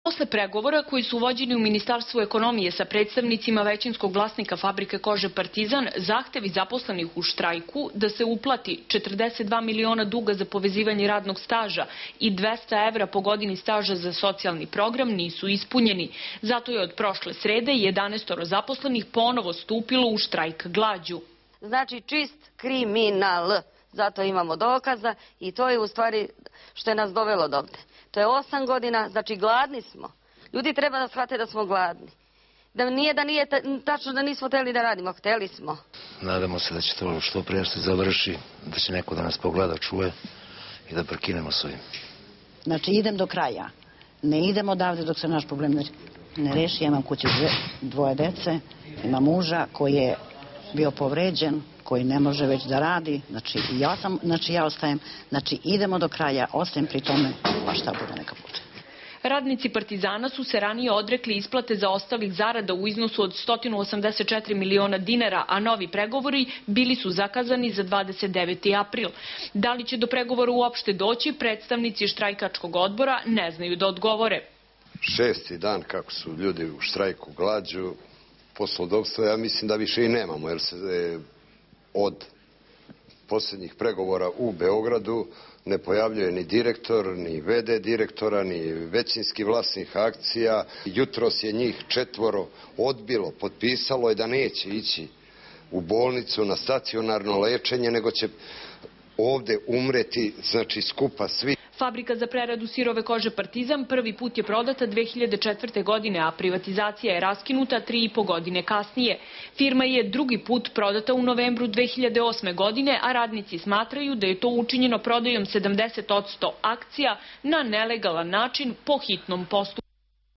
Posle pregovora koji su vođeni u Ministarstvu ekonomije sa predstavnicima većinskog vlasnika fabrike kože Partizan, zahtevi zaposlenih u štrajku da se uplati 42 miliona duga za povezivanje radnog staža i 200 evra po godini staža za socijalni program nisu ispunjeni. Zato je od prošle srede 11 zaposlenih ponovo stupilo u štrajk glađu. Znači čist kriminal. Zato imamo dokaza i to je u stvari što je nas dovelo do ovde. To je 8 godina, znači gladni smo. Ljudi treba da shvate da smo gladni. Da nije tačno da nismo hteli da radimo, hteli smo. Nadamo se da će to što prije se završi, da će neko da nas pogleda, čuje i da prekinemo s ovim. Znači idem do kraja. Ne idem odavde dok se naš problem ne reši. Ja imam kući 2 dece, imam muža koji je bio povređen, koji ne može već da radi, znači ja ostajem, znači idemo do kraja, ostajem pri tome, pa šta bude neka bude. Radnici Partizana su se ranije odrekli isplate zaostalih zarada u iznosu od 184 miliona dinara, a novi pregovori bili su zakazani za 29. april. Da li će do pregovora uopšte doći, predstavnici štrajkačkog odbora ne znaju da odgovore. 6. dan kako su ljudi u štrajku glađu, poslodavstva, ja mislim da više i nemamo, jer se od posljednjih pregovora u Beogradu ne pojavljuje ni direktor, ni VD direktora, ni većinski vlasnik akcija. Jutros je njih 4 odbilo, potpisalo je da neće ići u bolnicu na stacionarno lečenje, nego će ovde umreti, znači skupa svi. Fabrika za preradu sirove kože Partizan prvi put je prodata 2004. godine, a privatizacija je raskinuta 3,5 godine kasnije. Firma je drugi put prodata u novembru 2008. godine, a radnici smatraju da je to učinjeno prodajom 70% akcija na nelegalan način po hitnom postupku.